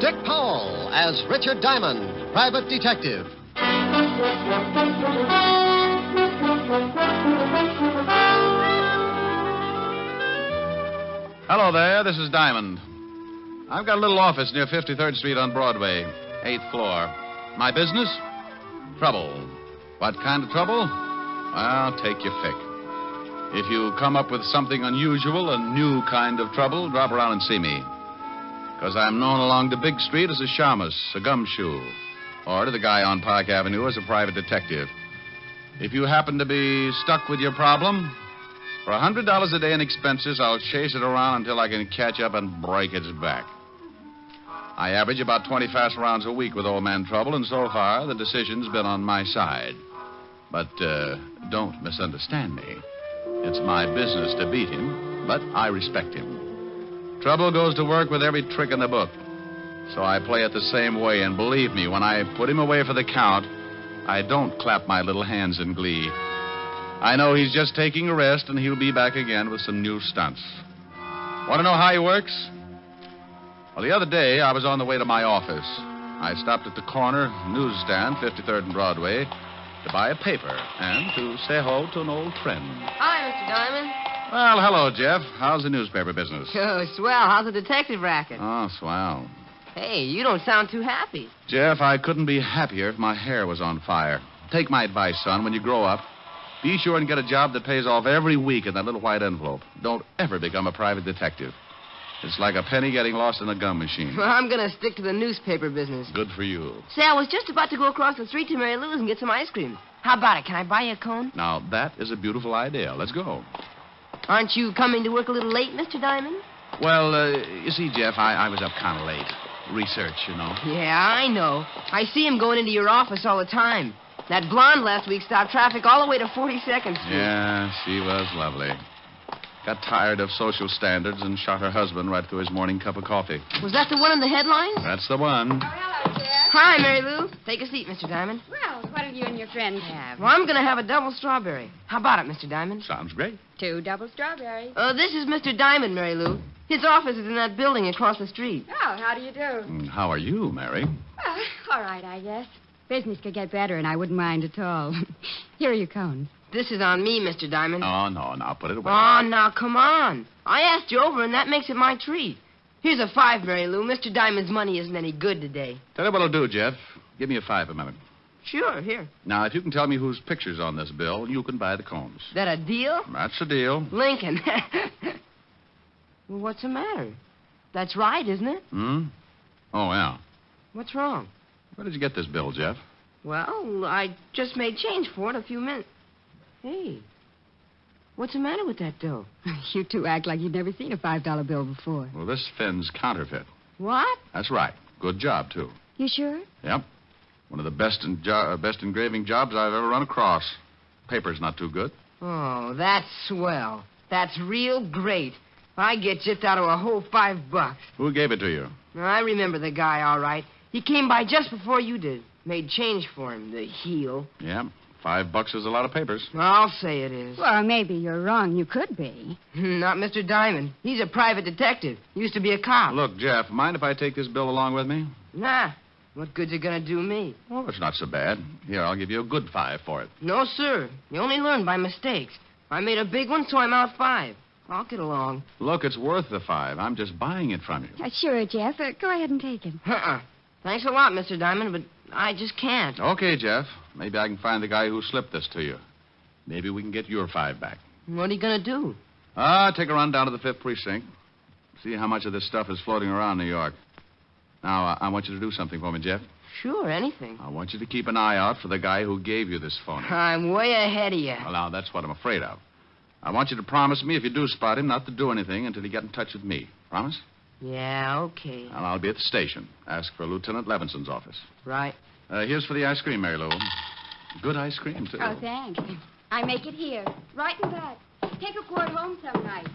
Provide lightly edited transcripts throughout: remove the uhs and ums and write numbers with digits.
Dick Powell as Richard Diamond, private detective. Hello there, this is Diamond. I've got a little office near 53rd Street on Broadway, 8th floor. My business? Trouble. What kind of trouble? Well, take your pick. If you come up with something unusual, a new kind of trouble, drop around and see me. Because I'm known along the big street as a shamus, a gumshoe, or to the guy on Park Avenue as a private detective. If you happen to be stuck with your problem, for $100 a day in expenses, I'll chase it around until I can catch up and break its back. I average about 20 fast rounds a week with old man Trouble, and so far the decision's been on my side. But don't misunderstand me. It's my business to beat him, but I respect him. Trouble goes to work with every trick in the book. So I play it the same way, and believe me, when I put him away for the count, I don't clap my little hands in glee. I know he's just taking a rest, and he'll be back again with some new stunts. Want to know how he works? Well, the other day, I was on the way to my office. I stopped at the corner newsstand, 53rd and Broadway, to buy a paper and to say hello to an old friend. Hi, Mr. Diamond. Well, hello, Jeff. How's the newspaper business? Oh, swell. How's the detective racket? Oh, swell. Hey, you don't sound too happy. Jeff, I couldn't be happier if my hair was on fire. Take my advice, son. When you grow up, be sure and get a job that pays off every week in that little white envelope. Don't ever become a private detective. It's like a penny getting lost in a gum machine. Well, I'm going to stick to the newspaper business. Good for you. Say, I was just about to go across the street to Mary Lou's and get some ice cream. How about it? Can I buy you a cone? Now, that is a beautiful idea. Let's go. Aren't you coming to work a little late, Mr. Diamond? Well, you see, Jeff, I was up kind of late. Research, you know. Yeah, I know. I see him going into your office all the time. That blonde last week stopped traffic all the way to 42nd Street. Yeah, she was lovely. Got tired of social standards and shot her husband right through his morning cup of coffee. Was that the one in the headlines? That's the one. Oh, hello, Jeff. Hi, Mary Lou. Take a seat, Mr. Diamond. Well, what do you and your friend have? Well, I'm going to have a double strawberry. How about it, Mr. Diamond? Sounds great. 2 double strawberries. This is Mr. Diamond, Mary Lou. His office is in that building across the street. Oh, how do you do? How are you, Mary? All right, I guess. Business could get better, and I wouldn't mind at all. Here are your cones. This is on me, Mr. Diamond. Oh, no, now put it away. Oh, now, come on. I asked you over, and that makes it my treat. Here's a 5, Mary Lou. Mr. Diamond's money isn't any good today. Tell you what I'll do, Jeff. Give me a 5 a minute. Sure, here. Now, if you can tell me whose picture's on this bill, you can buy the cones. That a deal? That's the deal. Lincoln. Well, what's the matter? That's right, isn't it? Hmm? Oh, yeah. What's wrong? Where did you get this bill, Jeff? Well, I just made change for it a few minutes. Hey, what's the matter with that dough? You two act like you'd never seen a $5 bill before. Well, this Finn's Counterfeit. What? That's right. Good job, too. You sure? Yep. One of the best engraving jobs I've ever run across. Paper's not too good. Oh, that's swell. That's real great. I get gypped out of a whole $5. Who gave it to you? I remember the guy, all right. He came by just before you did. Made change for him, the heel. Yeah. $5 is a lot of papers. I'll say it is. Well, maybe you're wrong. You could be. Not Mr. Diamond. He's a private detective. Used to be a cop. Look, Jeff, mind if I take this bill along with me? Nah. What good's it gonna do me? Oh, it's not so bad. Here, I'll give you a good 5 for it. No, sir. You only learn by mistakes. I made a big one, so I'm out 5. I'll get along. Look, it's worth the 5. I'm just buying it from you. Sure, Jeff. Go ahead and take it. Thanks a lot, Mr. Diamond, but I just can't. Okay, Jeff. Maybe I can find the guy who slipped this to you. Maybe we can get your 5 back. What are you gonna do? Take a run down to the 5th Precinct. See how much of this stuff is floating around New York. Now, I want you to do something for me, Jeff. Sure, anything. I want you to keep an eye out for the guy who gave you this phone. I'm way ahead of you. Well, now, that's what I'm afraid of. I want you to promise me, if you do spot him, not to do anything until you get in touch with me. Promise? Yeah, okay. Well, I'll be at the station. Ask for Lieutenant Levinson's office. Right. Here's for the ice cream, Mary Lou. Good ice cream, too. Oh, thanks. I make it here, right in back. Take a quart home some night.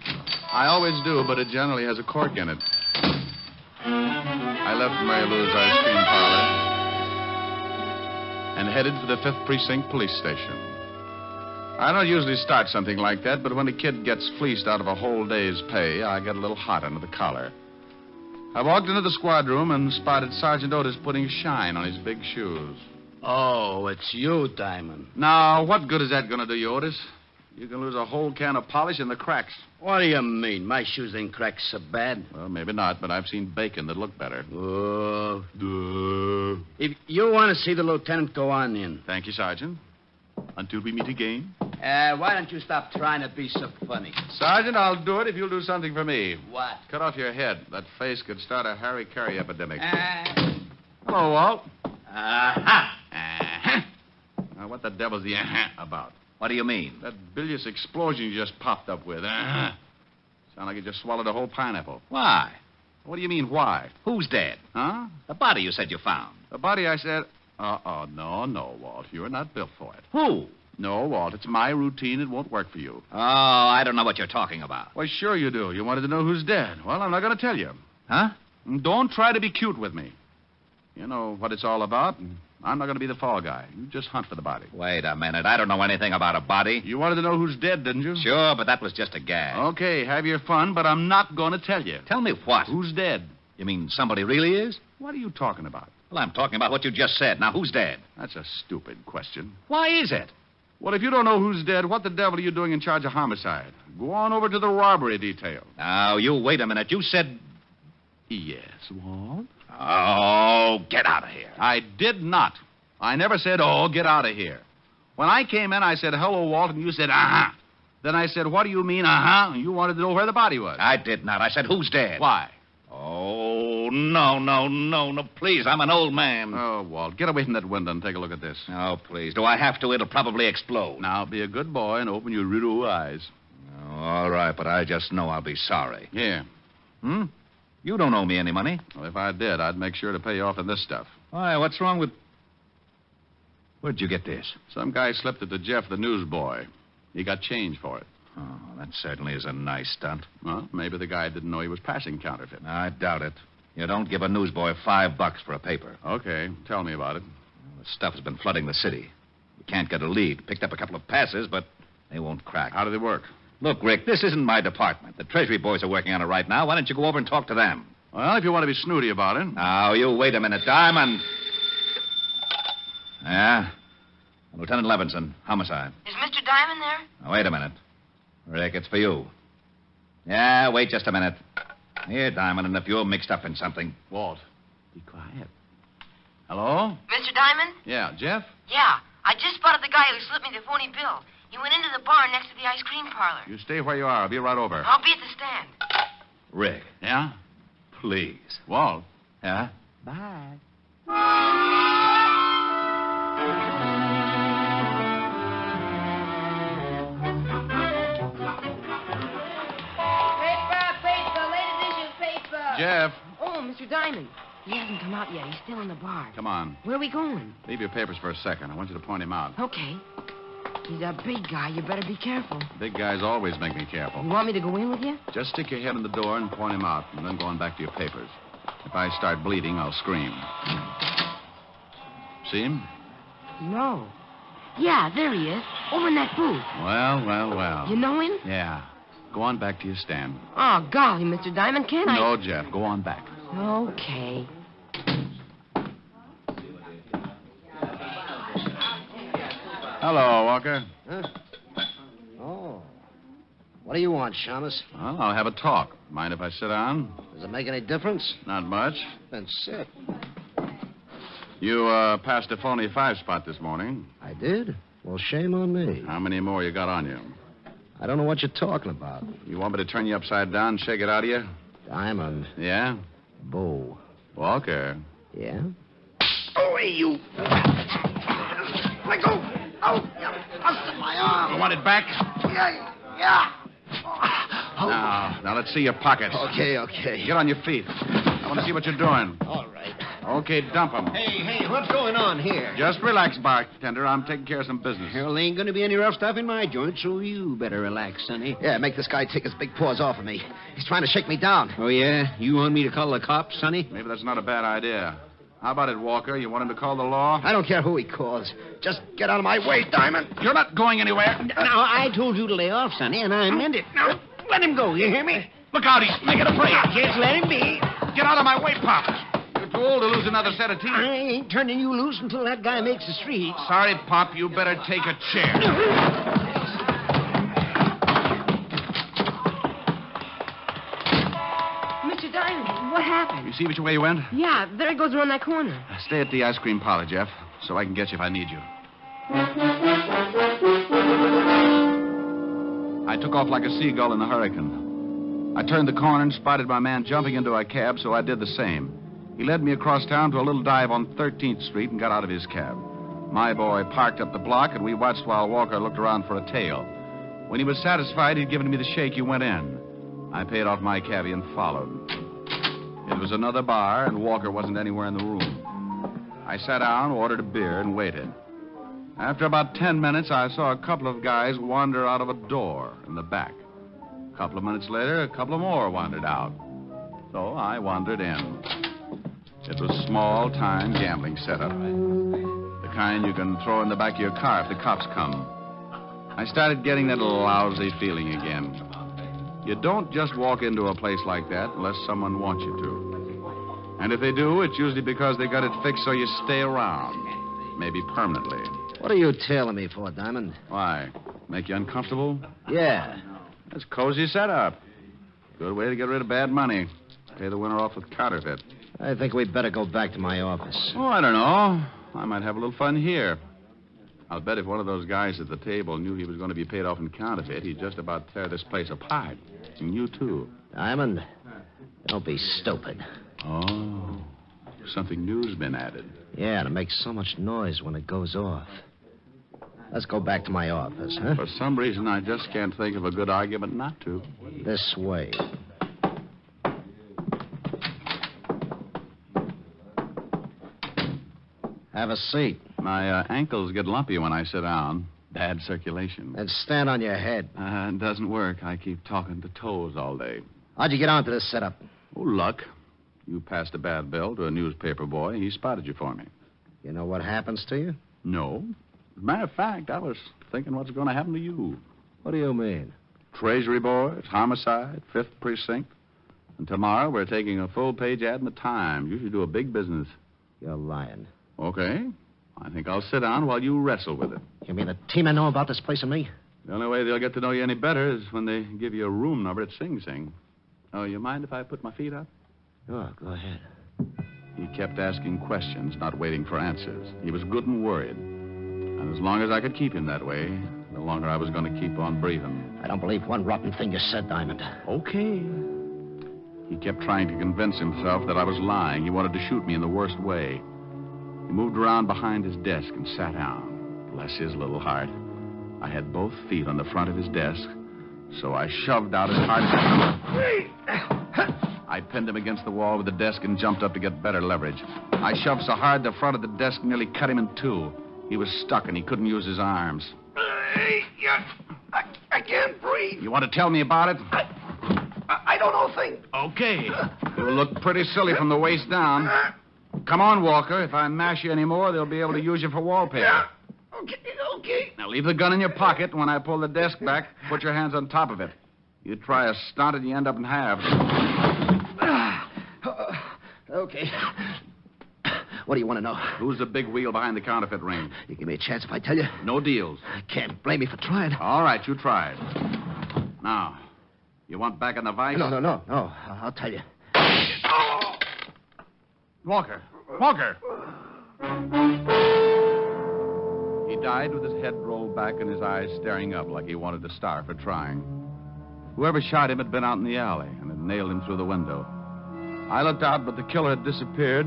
I always do, but it generally has a cork in it. I left Mary Lou's ice cream parlor and headed for the 5th Precinct Police Station. I don't usually start something like that, but when a kid gets fleeced out of a whole day's pay, I get a little hot under the collar. I walked into the squad room and spotted Sergeant Otis putting shine on his big shoes. Oh, it's you, Diamond. Now, what good is that going to do you, Otis? You can lose a whole can of polish in the cracks. What do you mean? My shoes ain't cracked so bad. Well, maybe not, but I've seen bacon that look better. Oh. If you want to see the lieutenant, go on in. Thank you, Sergeant. Until we meet again. Why don't you stop trying to be so funny? Sergeant, I'll do it if you'll do something for me. What? Cut off your head. That face could start a Harry Carey epidemic. Hello, Walt. Uh-huh. Now, what the devil's the about? What do you mean? That bilious explosion you just popped up with. Sound like you just swallowed a whole pineapple. Why? What do you mean, why? Who's dead? Huh? The body you said you found. The body, I said... No, Walt. You're not built for it. Who? No, Walt. It's my routine. It won't work for you. Oh, I don't know what you're talking about. Why, sure you do. You wanted to know who's dead. Well, I'm not going to tell you. Huh? Don't try to be cute with me. You know what it's all about. I'm not going to be the fall guy. You just hunt for the body. Wait a minute. I don't know anything about a body. You wanted to know who's dead, didn't you? Sure, but that was just a gag. Okay, have your fun, but I'm not going to tell you. Tell me what? Who's dead? You mean somebody really is? What are you talking about? Well, I'm talking about what you just said. Now, who's dead? That's a stupid question. Why is it? Well, if you don't know who's dead, what the devil are you doing in charge of homicide? Go on over to the robbery detail. Now, you wait a minute. You said... Yes, Walt? Oh, get out of here. I did not. I never said, oh, get out of here. When I came in, I said, hello, Walt, and you said, uh-huh. Then I said, what do you mean, uh-huh? And you wanted to know where the body was. I did not. I said, who's dead? Why? Oh, no, please. I'm an old man. Oh, Walt, get away from that window and take a look at this. Oh, please. Do I have to? It'll probably explode. Now, be a good boy and open your little eyes. Oh, all right, but I just know I'll be sorry. Here. You don't owe me any money. Well, if I did, I'd make sure to pay you off in this stuff. Why, what's wrong with... Where'd you get this? Some guy slipped it to Jeff, the newsboy. He got change for it. Oh, that certainly is a nice stunt. Well, maybe the guy didn't know he was passing counterfeit. I doubt it. You don't give a newsboy $5 for a paper. Okay, tell me about it. Well, the stuff has been flooding the city. You can't get a lead. Picked up a couple of passes, but they won't crack. How do they work? Look, Rick, this isn't my department. The Treasury boys are working on it right now. Why don't you go over and talk to them? Well, if you want to be snooty about it. Now, you wait a minute, Diamond. Yeah? Lieutenant Levinson, homicide. Is Mr. Diamond there? Now, wait a minute. Rick, it's for you. Yeah, wait just a minute. Here, Diamond, and if you're mixed up in something... Walt, be quiet. Hello? Mr. Diamond? Yeah, Jeff? Yeah. I just spotted the guy who slipped me the phony bill. He went into the bar next to the ice cream parlor. You stay where you are. I'll be right over. I'll be at the stand. Rick, Yeah? please. Walt. Yeah? Bye. Paper, latest issue paper. Jeff. Oh, Mr. Diamond. He hasn't come out yet. He's still in the bar. Come on. Where are we going? Leave your papers for a second. I want you to point him out. Okay. He's a big guy. You better be careful. Big guys always make me You careful. want me to go in with you? Just stick your head in the door and point him out, and then go on back to your papers. If I start bleeding, I'll scream. See him? No. Yeah, there he is. Over in that booth. Well. You know him? Yeah. Go on back to your stand. Oh, golly, Mr. Diamond, can't I? No, Jeff. Go on back. Okay. Hello, Walker. Huh? Oh. What do you want, Shamus? Well, I'll have a talk. Mind if I sit down? Does it make any difference? Not much. Then sit. You passed a phony 5-spot this morning. I did? Well, shame on me. How many more you got on you? I don't know what you're talking about. You want me to turn you upside down and shake it out of you? Diamond. Yeah? Bo. Walker. Yeah? Oh, hey, you. Let go! Oh, you busted my arm. You want it back? Yeah. Now, let's see your pockets. Okay. Get on your feet. I want to see what you're doing. All right. Okay, dump them. Hey, what's going on here? Just relax, bartender. I'm taking care of some business. Well, there ain't going to be any rough stuff in my joint, so you better relax, Sonny. Yeah, make this guy take his big paws off of me. He's trying to shake me down. Oh, yeah? You want me to call the cops, Sonny? Maybe that's not a bad idea. How about it, Walker? You want him to call the law? I don't care who he calls. Just get out of my way, Diamond. You're not going anywhere. Now, I told you to lay off, Sonny, and I meant it. Now, let him go, you hear me? Look out, he's making a break. Just let him be. Get out of my way, Pop. You're too old to lose another set of teeth. I ain't turning you loose until that guy makes the street. Sorry, Pop. You better take a chair. Mr. Diamond, what happened? You see which way you went? Yeah, there it goes around that corner. Stay at the ice cream parlor, Jeff, so I can get you if I need you. I took off like a seagull in a hurricane. I turned the corner and spotted my man jumping into a cab, so I did the same. He led me across town to a little dive on 13th Street and got out of his cab. My boy parked up the block, and we watched while Walker looked around for a tail. When he was satisfied he'd given me the shake, he went in. I paid off my cabbie and followed. It was another bar, and Walker wasn't anywhere in the room. I sat down, ordered a beer, and waited. After about 10 minutes, I saw a couple of guys wander out of a door in the back. A couple of minutes later, a couple of more wandered out. So I wandered in. It was a small-time gambling setup. The kind you can throw in the back of your car if the cops come. I started getting that lousy feeling again. You don't just walk into a place like that unless someone wants you to. And if they do, it's usually because they got it fixed so you stay around. Maybe permanently. What are you tailing me for, Diamond? Why? Make you uncomfortable? Yeah. That's cozy setup. Good way to get rid of bad money. Pay the winner off with counterfeit. I think we'd better go back to my office. Oh, I don't know. I might have a little fun here. I'll bet if one of those guys at the table knew he was going to be paid off in counterfeit, he'd just about tear this place apart. And you, too. Diamond, don't be stupid. Oh, something new's been added. Yeah, and it makes so much noise when it goes off. Let's go back to my office, huh? For some reason, I just can't think of a good argument not to. This way. Have a seat. My ankles get lumpy when I sit down. Bad circulation. And stand on your head. It doesn't work. I keep talking to toes all day. How'd you get onto this setup? Oh, luck. You passed a bad bill to a newspaper boy. He spotted you for me. You know what happens to you? No. As a matter of fact, I was thinking what's going to happen to you. What do you mean? Treasury boys, homicide, 5th Precinct. And tomorrow we're taking a full-page ad in the Times. You should do a big business. You're lying. Okay. I think I'll sit down while you wrestle with it. You mean the team know about this place and me? The only way they'll get to know you any better is when they give you a room number at Sing Sing. Oh, you mind if I put my feet up? Oh, go ahead. He kept asking questions, not waiting for answers. He was good and worried. And as long as I could keep him that way, the longer I was going to keep on breathing. I don't believe one rotten thing you said, Diamond. Okay. He kept trying to convince himself that I was lying. He wanted to shoot me in the worst way. He moved around behind his desk and sat down. Bless his little heart. I had both feet on the front of his desk, so I shoved out as hard as I could. I pinned him against the wall with the desk and jumped up to get better leverage. I shoved so hard the front of the desk nearly cut him in two. He was stuck and he couldn't use his arms. I can't breathe. You want to tell me about it? I don't know a thing. Okay. You'll look pretty silly from the waist down. Come on, Walker. If I mash you anymore, they'll be able to use you for wallpaper. Yeah. Okay. Now, leave the gun in your pocket. When I pull the desk back, put your hands on top of it. You try a stunt and you end up in halves. Okay. What do you want to know? Who's the big wheel behind the counterfeit ring? You give me a chance if I tell you? No deals. I can't blame you for trying. All right, you tried. Now, you want back in the vice? No. I'll tell you. Walker! He died with his head rolled back and his eyes staring up like he wanted to starve for trying. Whoever shot him had been out in the alley and had nailed him through the window. I looked out, but the killer had disappeared,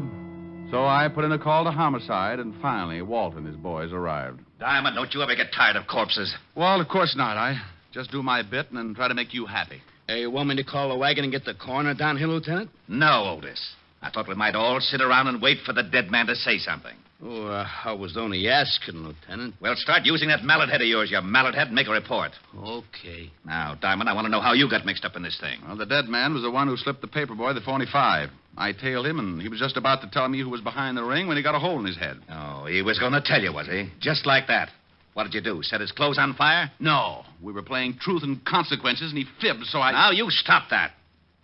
so I put in a call to homicide, and finally Walt and his boys arrived. Diamond, don't you ever get tired of corpses? Well, of course not. I just do my bit and then try to make you happy. Hey, you want me to call the wagon and get the coroner down here, Lieutenant? No, Otis. I thought we might all sit around and wait for the dead man to say something. Oh, I was only asking, Lieutenant. Well, start using that mallet head of yours, you mallet head, and make a report. Okay. Now, Diamond, I want to know how you got mixed up in this thing. Well, the dead man was the one who slipped the paper boy the 45. I tailed him, and he was just about to tell me who was behind the ring when he got a hole in his head. Oh, he was going to tell you, was he? Just like that. What did you do? Set his clothes on fire? No. We were playing truth and consequences, and he fibbed, so I... Now, you stop that.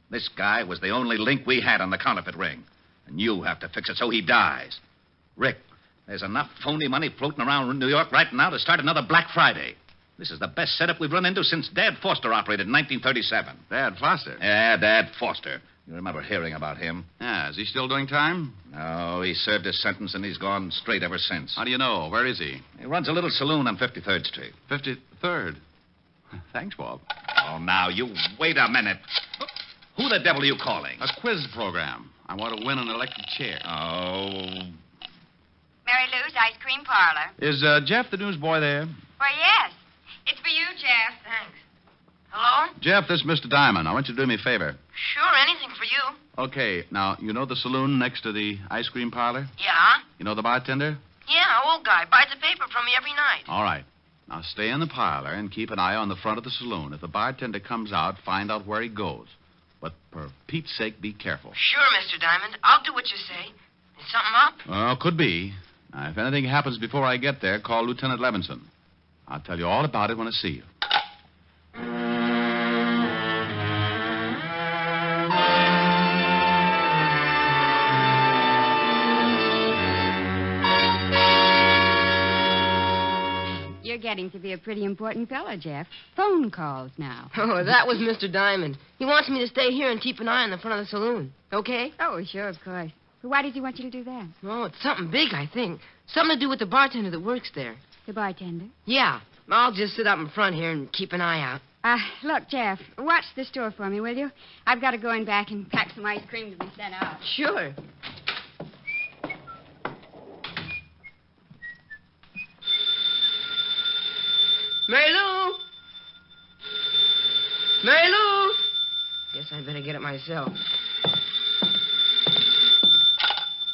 This guy was the only link we had on the counterfeit ring. And you have to fix it so he dies. Rick, there's enough phony money floating around New York right now to start another Black Friday. This is the best setup we've run into since Dad Foster operated in 1937. Dad Foster? Yeah, Dad Foster. You remember hearing about him? Yeah, is he still doing time? No, he served his sentence and he's gone straight ever since. How do you know? Where is he? He runs a little saloon on 53rd Street. 53rd. Thanks, Bob. Oh, now, you wait a minute. Who the devil are you calling? A quiz program. I want to win an electric chair. Oh. Mary Lou's Ice Cream Parlor. Is Jeff the newsboy there? Why, yes. It's for you, Jeff. Thanks. Hello? Jeff, this is Mr. Diamond. I want you to do me a favor. Sure, anything for you. Okay, now, you know the saloon next to the ice cream parlor? Yeah? You know the bartender? Yeah, old guy. Buys the paper from me every night. All right. Now, stay in the parlor and keep an eye on the front of the saloon. If the bartender comes out, find out where he goes. But for Pete's sake, be careful. Sure, Mr. Diamond. I'll do what you say. Is something up? Well, could be. Now, if anything happens before I get there, call Lieutenant Levinson. I'll tell you all about it when I see you. You're getting to be a pretty important fellow, Jeff. Phone calls now. Oh, that was Mr. Diamond. He wants me to stay here and keep an eye on the front of the saloon. Okay? Oh, sure, of course. But why does he want you to do that? Oh, it's something big, I think. Something to do with the bartender that works there. The bartender? Yeah. I'll just sit up in front here and keep an eye out. Look, Jeff, watch the store for me, will you? I've got to go in back and pack some ice cream to be sent out. Sure. Mary Lou! Mary Lou! Guess I'd better get it myself.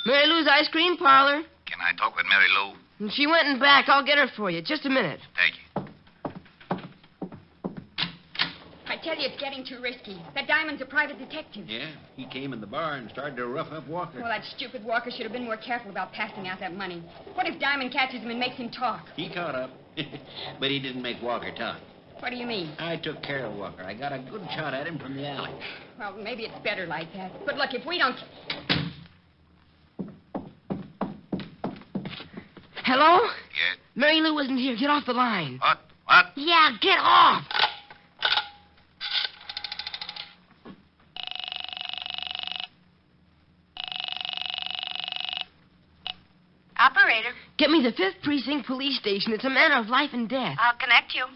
Mary Lou's Ice Cream Parlor. Can I talk with Mary Lou? And she went in back. I'll get her for you. Just a minute. Thank you. I tell you, it's getting too risky. That Diamond's a private detective. Yeah, he came in the bar and started to rough up Walker. Well, that stupid Walker should have been more careful about passing out that money. What if Diamond catches him and makes him talk? He caught up. But he didn't make Walker talk. What do you mean? I took care of Walker. I got a good shot at him from the alley. Well, maybe it's better like that. But look, if we don't... Hello? Yes? Mary Lou isn't here. Get off the line. What? What? Yeah, get off. Operator, Get me the 5th Precinct Police Station. It's a matter of life and death. I'll connect you.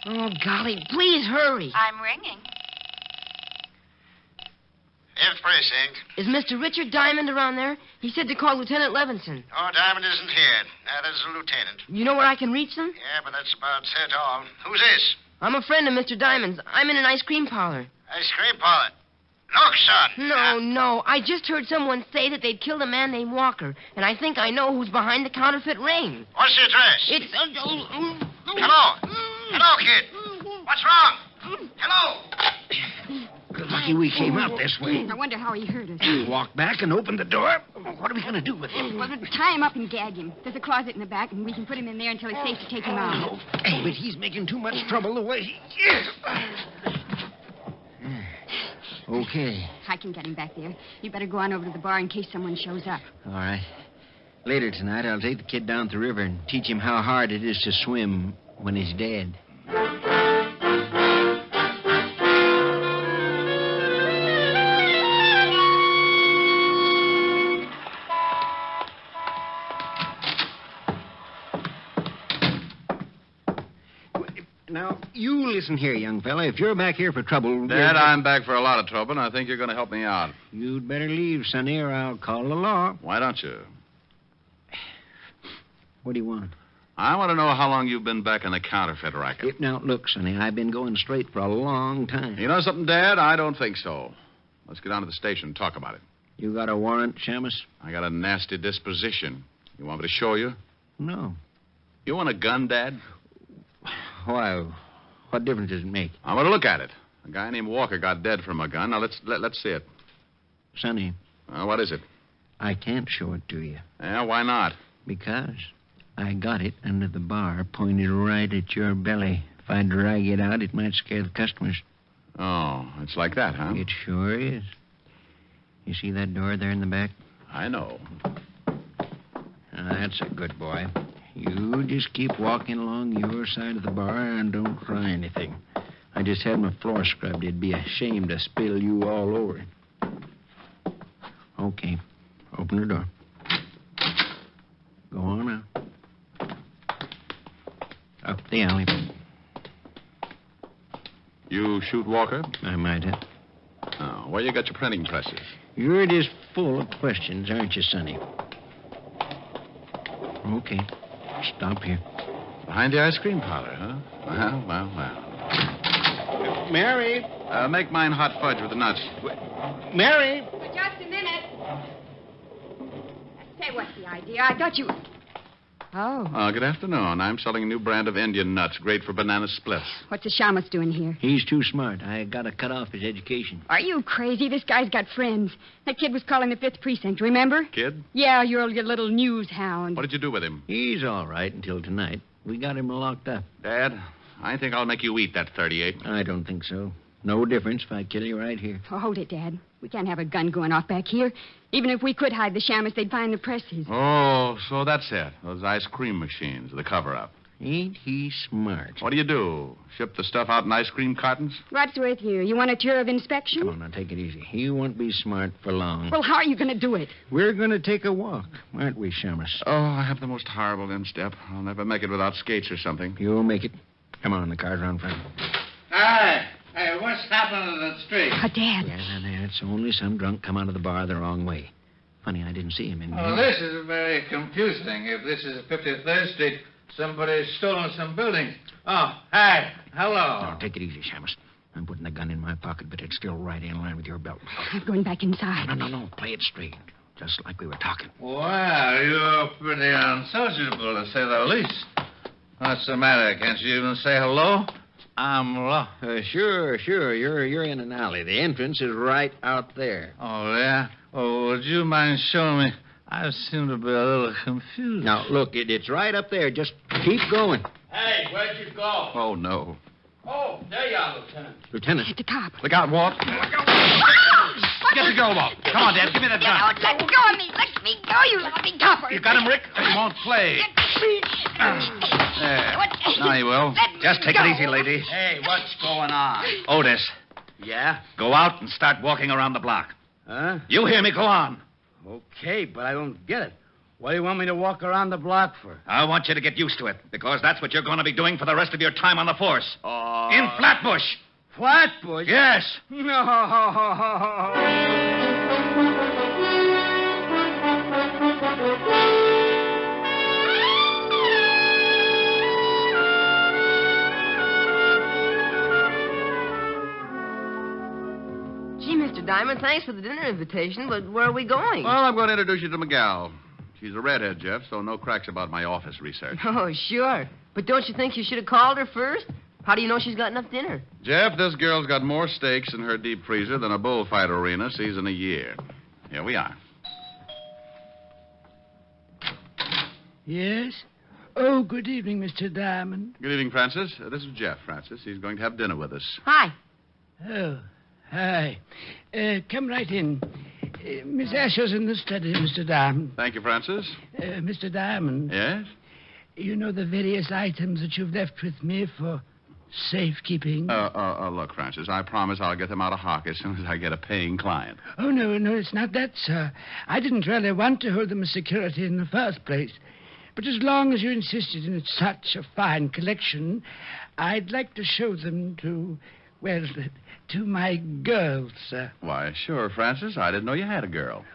Oh, golly, please hurry. I'm ringing. 5th Precinct. Is Mr. Richard Diamond around there? He said to call Lieutenant Levinson. Oh, Diamond isn't here. That is the lieutenant. You know where I can reach them? Yeah, but that's about it all. Who's this? I'm a friend of Mr. Diamond's. I'm in an ice cream parlor. Ice cream parlor. Look, son. No. I just heard someone say that they'd killed a man named Walker, and I think I know who's behind the counterfeit ring. What's the address? It's... Hello. Hello, kid. What's wrong? Hello. Good lucky we came out this way. I wonder how he hurt us. We walked back and opened the door. What are we going to do with him? Well, tie him up and gag him. There's a closet in the back, and we can put him in there until it's safe to take him out. Oh, but he's making too much trouble the way he is. Okay. I can get him back there. You better go on over to the bar in case someone shows up. All right. Later tonight, I'll take the kid down to the river and teach him how hard it is to swim when he's dead. Now, you listen here, young fella. If you're back here for trouble... Dad, I'm back for a lot of trouble, and I think you're going to help me out. You'd better leave, Sonny, or I'll call the law. Why don't you? What do you want? I want to know how long you've been back in the counterfeit racket. Now, look, Sonny, I've been going straight for a long time. You know something, Dad? I don't think so. Let's get down to the station and talk about it. You got a warrant, Shamus? I got a nasty disposition. You want me to show you? No. You want a gun, Dad? Why? What difference does it make? I want to look at it. A guy named Walker got dead from a gun. Now, let's see it. Sonny, What is it? I can't show it to you. Yeah, why not? Because I got it under the bar, pointed right at your belly. If I drag it out, it might scare the customers. Oh, it's like that, huh? It sure is. You see that door there in the back? I know. That's a good boy. You just keep walking along your side of the bar and don't try anything. I just had my floor scrubbed. It'd be a shame to spill you all over it. Okay. Open the door. Go on out. Up the alley. You shoot Walker? I might have. Oh, where you got your printing presses? You're just full of questions, aren't you, Sonny? Okay. Stop here. Behind the ice cream parlor, huh? Well. Mary! Make mine hot fudge with the nuts. Mary! For just a minute. Say, what's the idea? I thought you... Oh. Good afternoon. I'm selling a new brand of Indian nuts, great for banana splits. What's the shamus doing here? He's too smart. I gotta cut off his education. Are you crazy? This guy's got friends. That kid was calling the 5th Precinct, remember? Kid? Yeah, your little news hound. What did you do with him? He's all right until tonight. We got him locked up. Dad, I think I'll make you eat that 38. I don't think so. No difference if I kill you right here. Oh, hold it, Dad. We can't have a gun going off back here. Even if we could hide the shamus, they'd find the presses. Oh, so that's it. Those ice cream machines, the cover-up. Ain't he smart? What do? Ship the stuff out in ice cream cartons? What's with you? You want a tour of inspection? Come on, now, take it easy. He won't be smart for long. Well, how are you going to do it? We're going to take a walk, aren't we, Shamus? Oh, I have the most horrible instep. I'll never make it without skates or something. You'll make it. Come on, the car's around front. Hey, what's happening in the street? Dad. Yeah, it's only some drunk come out of the bar the wrong way. Funny, I didn't see him in Oh, here. this is very confusing. If this is 53rd Street, somebody's stolen some buildings. Oh, hi. Hello. No, take it easy, Shamus. I'm putting the gun in my pocket, but it's still right in line with your belt. I'm going back inside. No. Play it straight. Just like we were talking. Well, you're pretty unsociable, to say the least. What's the matter? Can't you even say hello? I'm lost. Sure. You're in an alley. The entrance is right out there. Oh, yeah? Oh, would you mind showing me? I seem to be a little confused. Now, look, it's right up there. Just keep going. Hey, where'd you go? Oh, no. Oh, there you are, Lieutenant. Lieutenant. It's a cop. Look out, Walt. Get the girl, Walt. Come on, Dad. Give me that gun. Don't let go of me. Let me go, you lousy copper. You got him, Rick? He won't play. There. Now he will. Just take it easy, lady. Hey, what's going on? Otis, Yeah? go out and start walking around the block. Huh? You hear me? Go on. Okay, but I don't get it. What do you want me to walk around the block for? I want you to get used to it, because that's what you're going to be doing for the rest of your time on the force. Oh. In Flatbush. Flatbush? Yes. No. Gee, Mr. Diamond, thanks for the dinner invitation, but where are we going? Well, I'm going to introduce you to Miguel. She's a redhead, Jeff, so no cracks about my office research. Oh, sure. But don't you think you should have called her first? How do you know she's got enough dinner? Jeff, this girl's got more steaks in her deep freezer than a bullfight arena sees in a year. Here we are. Yes? Oh, good evening, Mr. Diamond. Good evening, Francis. This is Jeff, Francis. He's going to have dinner with us. Hi. Oh, hi. Come right in. Miss Asher's in the study, Mr. Diamond. Thank you, Francis. Mr. Diamond. Yes? You know the various items that you've left with me for safekeeping? Look, Francis, I promise I'll get them out of hock as soon as I get a paying client. Oh, no, it's not that, sir. I didn't really want to hold them as security in the first place. But as long as you insisted in such a fine collection, I'd like to show them to my girls, sir. Why, sure, Francis. I didn't know you had a girl.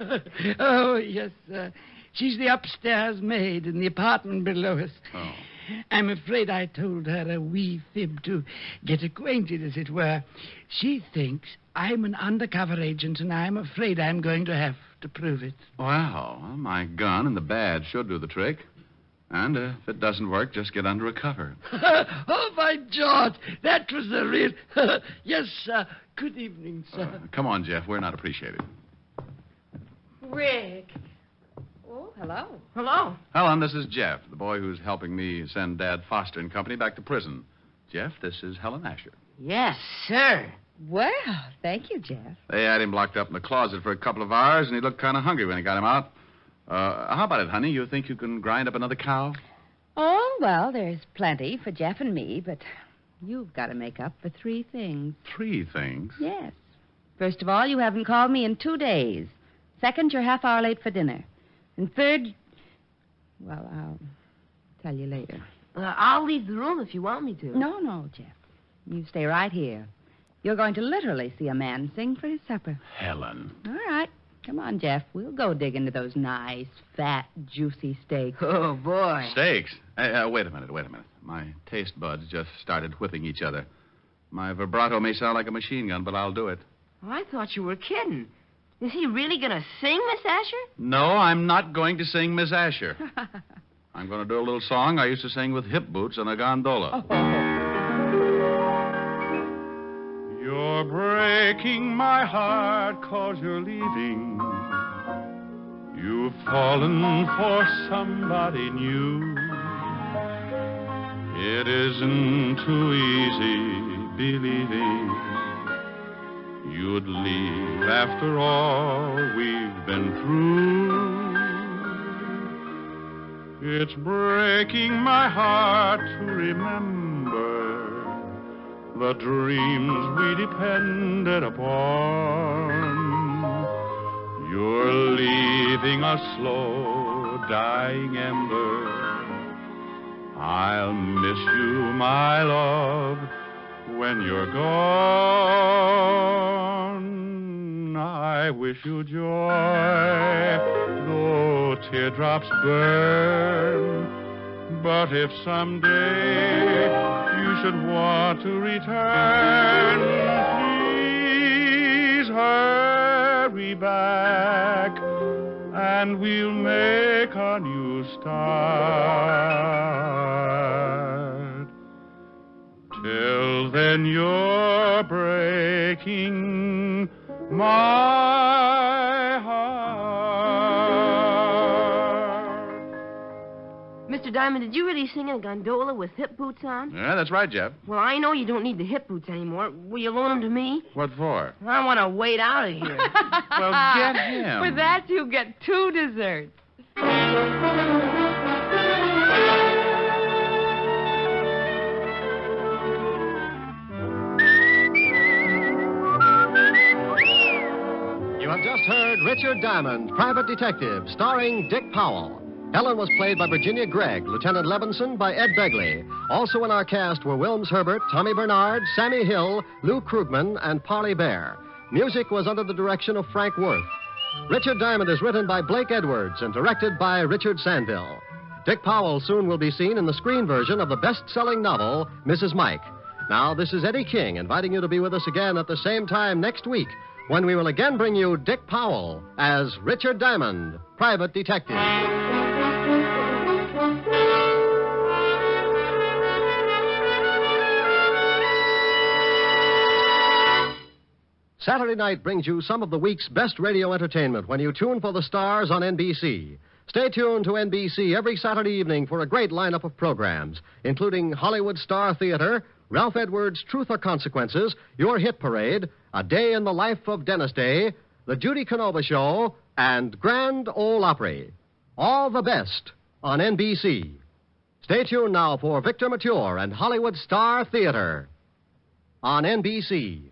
Oh, yes, sir. She's the upstairs maid in the apartment below us. Oh. I'm afraid I told her a wee fib to get acquainted, as it were. She thinks I'm an undercover agent, and I'm afraid I'm going to have to prove it. Well, my gun and the badge should do the trick. And if it doesn't work, just get under a cover. Oh, by George, that was the real... Yes, sir. Good evening, sir. Come on, Jeff. We're not appreciated. Rick. Oh, hello. Hello. Helen, this is Jeff, the boy who's helping me send Dad Foster and company back to prison. Jeff, this is Helen Asher. Yes, sir. Well, thank you, Jeff. They had him locked up in the closet for a couple of hours, and he looked kind of hungry when he got him out. How about it, honey? You think you can grind up another cow? Oh, well, there's plenty for Jeff and me, but you've got to make up for 3 things. 3 things? Yes. First of all, you haven't called me in 2 days. Second, you're half hour late for dinner. And third, well, I'll tell you later. I'll leave the room if you want me to. No, Jeff. You stay right here. You're going to literally see a man sing for his supper. Helen. All right. Come on, Jeff. We'll go dig into those nice, fat, juicy steaks. Oh, boy. Steaks? Hey, wait a minute. My taste buds just started whipping each other. My vibrato may sound like a machine gun, but I'll do it. Oh, I thought you were kidding. Is he really going to sing, Miss Asher? No, I'm not going to sing Miss Asher. I'm going to do a little song I used to sing with hip boots on a gondola. You're breaking my heart 'cause you're leaving. You've fallen for somebody new. It isn't too easy believing you'd leave after all we've been through. It's breaking my heart to remember the dreams we depended upon. You're leaving a slow dying ember. I'll miss you, my love, when you're gone. I wish you joy, though teardrops burn. But if someday you should want to return, please hurry back, and we'll make a new start. Till then, you're breaking my heart. Mr. Diamond, did you really sing in a gondola with hip boots on? Yeah, that's right, Jeff. Well, I know you don't need the hip boots anymore. Will you loan them to me? What for? I want to wait out of here. Well, get him. For that, you get 2 desserts. You have just heard Richard Diamond, Private Detective, starring Dick Powell. Helen was played by Virginia Gregg, Lieutenant Levinson by Ed Begley. Also in our cast were Wilms Herbert, Tommy Bernard, Sammy Hill, Lou Krugman, and Parley Bear. Music was under the direction of Frank Worth. Richard Diamond is written by Blake Edwards and directed by Richard Sandville. Dick Powell soon will be seen in the screen version of the best-selling novel, Mrs. Mike. Now, this is Eddie King inviting you to be with us again at the same time next week, when we will again bring you Dick Powell as Richard Diamond, Private Detective. Saturday night brings you some of the week's best radio entertainment when you tune for the stars on NBC. Stay tuned to NBC every Saturday evening for a great lineup of programs, including Hollywood Star Theater, Ralph Edwards' Truth or Consequences, Your Hit Parade, A Day in the Life of Dennis Day, The Judy Canova Show, and Grand Ole Opry. All the best on NBC. Stay tuned now for Victor Mature and Hollywood Star Theater on NBC.